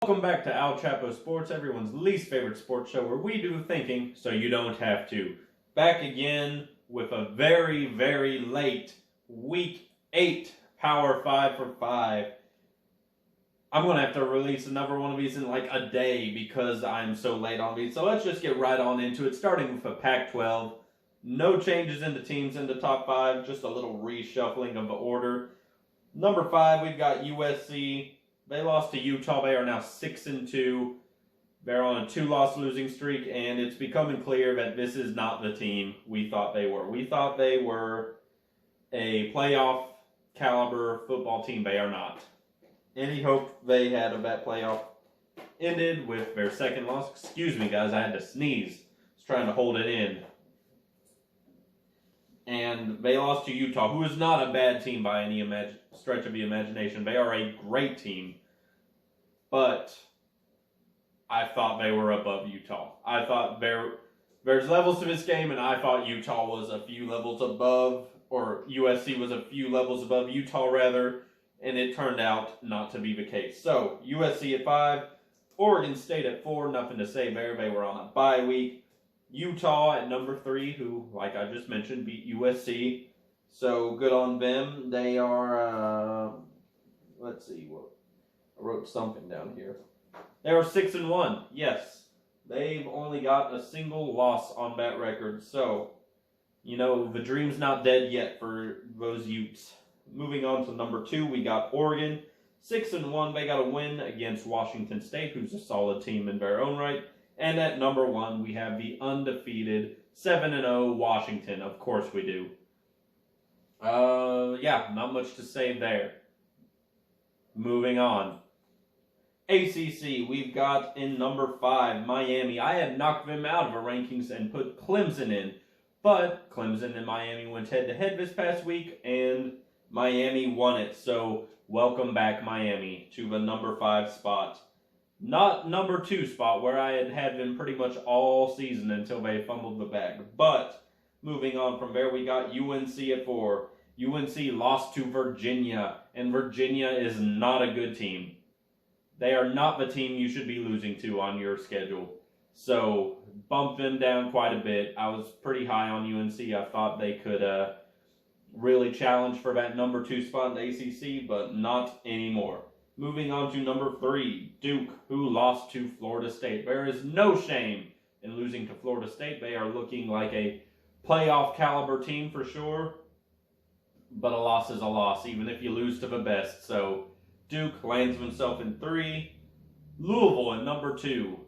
Welcome back to Al Chapo Sports, everyone's least favorite sports show where we do the thinking so you don't have to. Back again with a very, very late Week 8 Power-5 for 5. I'm going to have to release another one of these in like a day because I'm so late on these. So let's just get right on into it, starting with a Pac-12. No changes in the teams in the top 5, just a little reshuffling of the order. Number 5, we've got USC. They lost to Utah. They are now 6-2. They're on a 2-loss losing streak, and it's becoming clear that this is not the team we thought they were. We thought they were a playoff caliber football team. They are not. Any hope they had of that playoff ended with their second loss. Excuse me, guys. I had to sneeze. I was trying to hold it in. And they lost to Utah, who is not a bad team by any stretch of the imagination. They are a great team. But I thought they were above Utah. I thought there's levels to this game, and I thought Utah was a few levels above, or USC was a few levels above Utah, rather, and it turned out not to be the case. So, USC at 5, Oregon State at 4, nothing to say there. They were on a bye week. Utah at number 3, who, like I just mentioned, beat USC. So, good on them. They are, let's see, I wrote something down here. They are 6-1, yes. They've only got a single loss on that record. So, the dream's not dead yet for those Utes. Moving on to number 2, we got Oregon. 6-1, they got a win against Washington State, who's a solid team in their own right. And at number 1, we have the undefeated 7-0 Washington. Of course we do. Not much to say there. Moving on. ACC, we've got in number 5, Miami. I had knocked them out of the rankings and put Clemson in. But Clemson and Miami went head-to-head this past week, and Miami won it. So, welcome back, Miami, to the number 5 spot. Not number 2 spot, where I had them pretty much all season until they fumbled the bag. But, moving on from there, we got UNC at 4. UNC lost to Virginia, and Virginia is not a good team. They are not the team you should be losing to on your schedule. So, bump them down quite a bit. I was pretty high on UNC. I thought they could really challenge for that number 2 spot in the ACC, but not anymore. Moving on to number 3, Duke, who lost to Florida State. There is no shame in losing to Florida State. They are looking like a playoff caliber team for sure. But a loss is a loss, even if you lose to the best. So, Duke lands himself in 3. Louisville in number 2.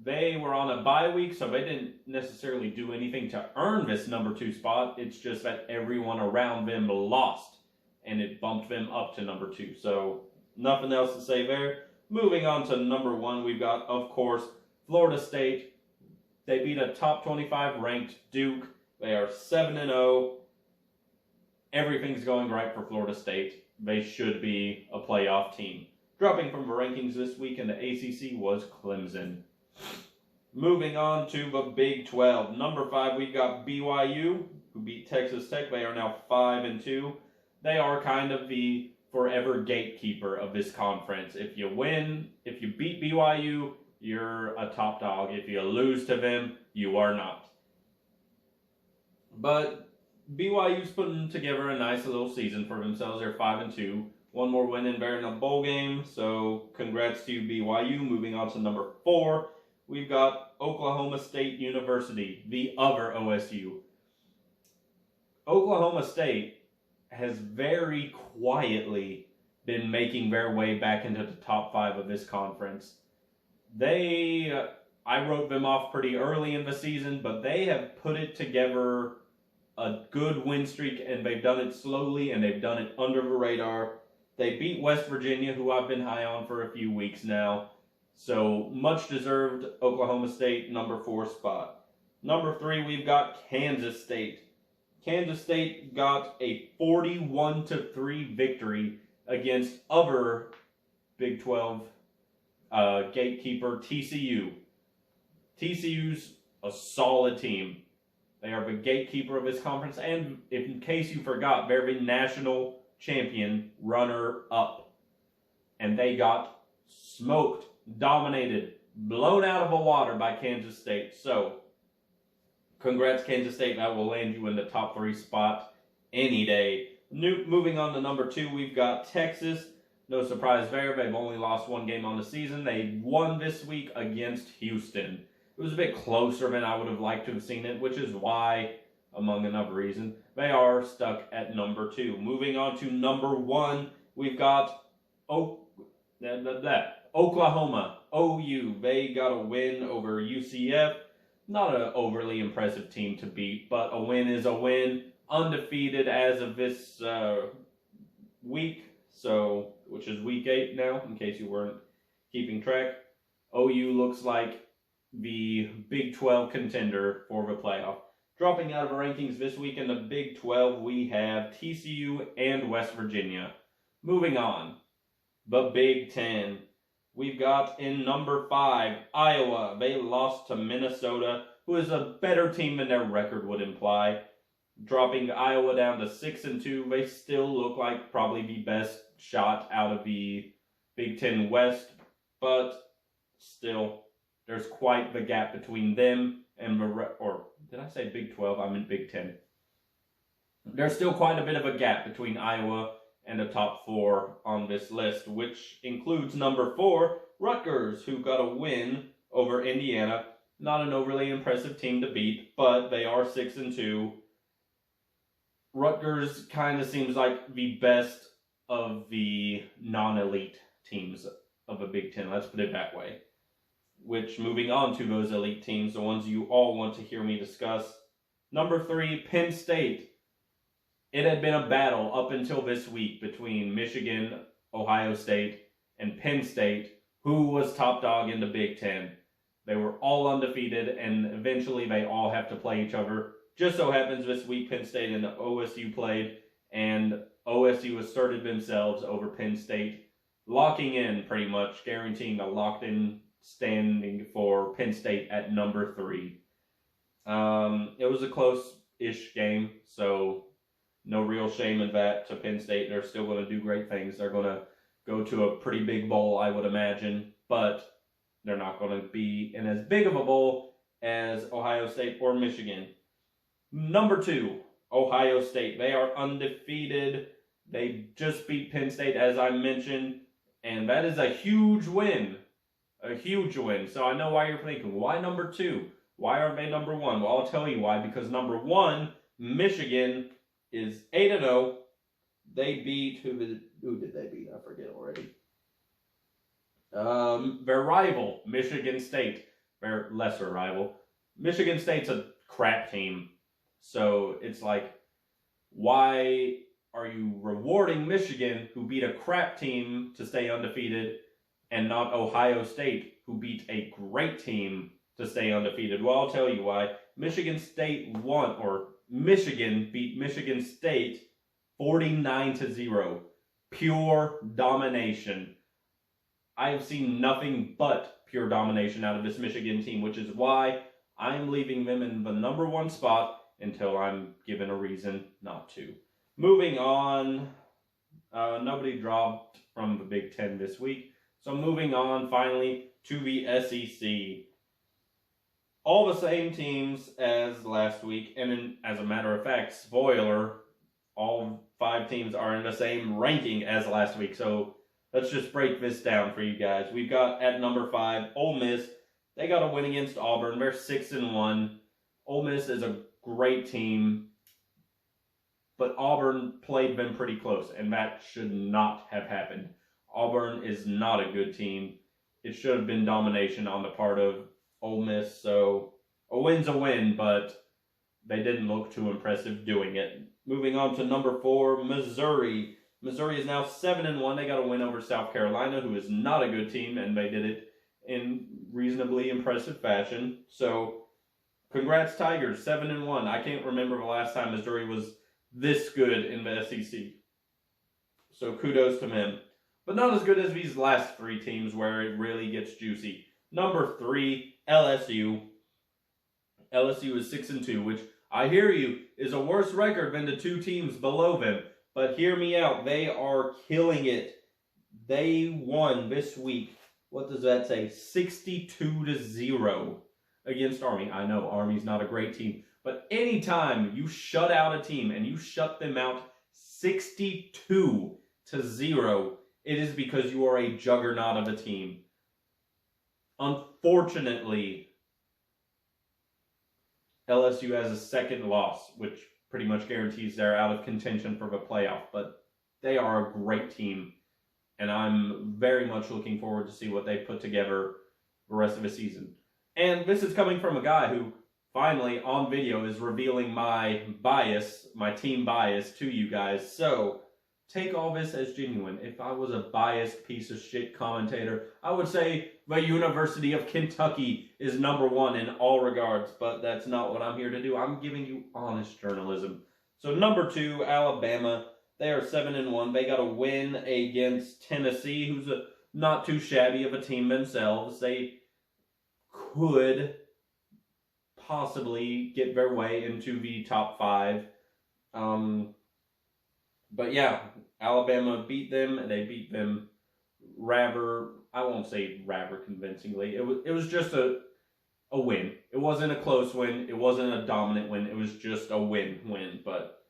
They were on a bye week, so they didn't necessarily do anything to earn this number 2 spot. It's just that everyone around them lost, and it bumped them up to number 2. So, nothing else to say there. Moving on to number 1, we've got, of course, Florida State. They beat a top 25 ranked Duke. They are 7-0. Everything's going right for Florida State. They should be a playoff team. Dropping from the rankings this week in the ACC was Clemson. Moving on to the Big 12. Number 5, we've got BYU, who beat Texas Tech. They are now 5-2. They are kind of the forever gatekeeper of this conference. If you beat BYU, you're a top dog. If you lose to them, you are not. But BYU's putting together a nice little season for themselves. They're 5-2. One more win in there in a bowl game. So congrats to BYU. Moving on to number 4, we've got Oklahoma State University, the other OSU. Oklahoma State has very quietly been making their way back into the top 5 of this conference. I wrote them off pretty early in the season, but they have put it together a good win streak, and they've done it slowly, and they've done it under the radar. They beat West Virginia, who I've been high on for a few weeks now. So, much deserved Oklahoma State, number 4 spot. Number 3, we've got Kansas State. Kansas State got a 41-3 victory against other Big 12 gatekeeper TCU. TCU's a solid team. They are the gatekeeper of this conference, and in case you forgot, they're the national champion runner-up. And they got smoked dominated, blown out of the water by Kansas State. So, congrats, Kansas State. That will land you in the top 3 spot any day. Moving on to number 2, we've got Texas. No surprise there. They've only lost 1 game on the season. They won this week against Houston. It was a bit closer than I would have liked to have seen it, which is why, among another reason, they are stuck at number 2. Moving on to number 1, we've got Oklahoma, OU. They got a win over UCF. Not an overly impressive team to beat, but a win is a win. Undefeated as of this week, so which is week 8 now, in case you weren't keeping track. OU looks like the Big 12 contender for the playoff. Dropping out of the rankings this week in the Big 12, we have TCU and West Virginia. Moving on, the Big 10. We've got in number 5, Iowa. They lost to Minnesota, who is a better team than their record would imply. Dropping Iowa down to 6-2. They still look like probably the best shot out of the Big 10 West, but still, there's quite the gap between them and or did I say Big 12? I meant Big 10. There's still quite a bit of a gap between Iowa and the top 4 on this list, which includes number 4, Rutgers, who got a win over Indiana. Not an overly impressive team to beat, but they are 6-2. Rutgers kind of seems like the best of the non-elite teams of the Big 10. Let's put it that way. Which, moving on to those elite teams, the ones you all want to hear me discuss. Number 3, Penn State. It had been a battle up until this week between Michigan, Ohio State, and Penn State, who was top dog in the Big 10. They were all undefeated, and eventually they all have to play each other. Just so happens this week Penn State and OSU played, and OSU asserted themselves over Penn State, locking in pretty much, guaranteeing a locked-in standing for Penn State at number 3. It was a close-ish game, so no real shame in that to Penn State. They're still going to do great things. They're going to go to a pretty big bowl, I would imagine, but they're not going to be in as big of a bowl as Ohio State or Michigan. Number 2, Ohio State. They are undefeated. They just beat Penn State, as I mentioned, and that is a huge win. A huge win. So I know why you're thinking, why number 2? Why aren't they number 1? Well, I'll tell you why. Because number 1, Michigan, is 8-0. They beat, who did they beat? I forget already. Their rival, Michigan State. Their lesser rival. Michigan State's a crap team. So it's like, why are you rewarding Michigan, who beat a crap team, to stay undefeated, and not Ohio State, who beat a great team to stay undefeated? Well, I'll tell you why. Michigan beat Michigan State 49-0. Pure domination. I have seen nothing but pure domination out of this Michigan team, which is why I'm leaving them in the number 1 spot until I'm given a reason not to. Moving on, nobody dropped from the Big 10 this week. So moving on finally to the SEC. All the same teams as last week, and as a matter of fact, spoiler, all 5 teams are in the same ranking as last week. So let's just break this down for you guys. We've got at number 5, Ole Miss. They got a win against Auburn. They're 6-1. Ole Miss is a great team, but Auburn played them pretty close, and that should not have happened. Auburn is not a good team. It should have been domination on the part of Ole Miss, so a win's a win, but they didn't look too impressive doing it. Moving on to number 4, Missouri. Missouri is now 7-1. They got a win over South Carolina, who is not a good team, and they did it in reasonably impressive fashion. So, congrats, Tigers, 7-1. I can't remember the last time Missouri was this good in the SEC. So, kudos to them. But not as good as these last 3 teams where it really gets juicy. Number 3, LSU. LSU is 6-2, which, I hear you, is a worse record than the 2 teams below them. But hear me out, they are killing it. They won this week What does that say? 62-0 against Army. I know Army's not a great team, but anytime you shut out a team and you shut them out 62-0, it is because you are a juggernaut of a team. Unfortunately, LSU has a second loss, which pretty much guarantees they're out of contention for the playoff, but they are a great team, and I'm very much looking forward to see what they put together the rest of the season. And this is coming from a guy who finally on video is revealing my bias, my team bias to you guys. So take all this as genuine. If I was a biased piece of shit commentator, I would say the University of Kentucky is #1 in all regards, but that's not what I'm here to do. I'm giving you honest journalism. So #2, Alabama. They are 7-1. They got a win against Tennessee, who's not too shabby of a team themselves. They could possibly get their way into the top 5. But yeah, Alabama beat them, and they beat them rather, I won't say rather convincingly. It was just a win. It wasn't a close win. It wasn't a dominant win. It was just a win. But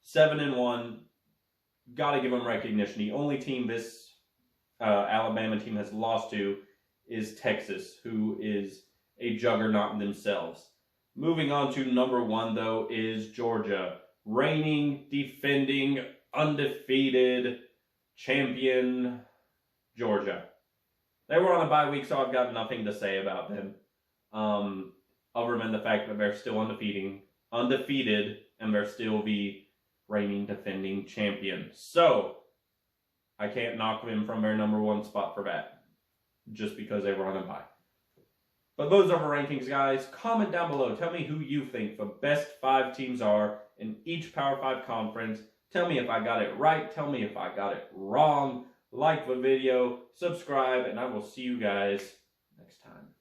7-1, got to give them recognition. The only team this Alabama team has lost to is Texas, who is a juggernaut in themselves. Moving on to #1, though, is Georgia. Reigning, defending, undefeated champion Georgia. They were on a bye week, so I've got nothing to say about them. Other than the fact that they're still undefeated, and they're still the reigning, defending champion. So, I can't knock them from their #1 spot for that, just because they were on a bye. But those are the rankings, guys. Comment down below. Tell me who you think the best 5 teams are in each Power 5 conference. Tell me if I got it right. Tell me if I got it wrong. Like the video, subscribe, and I will see you guys next time.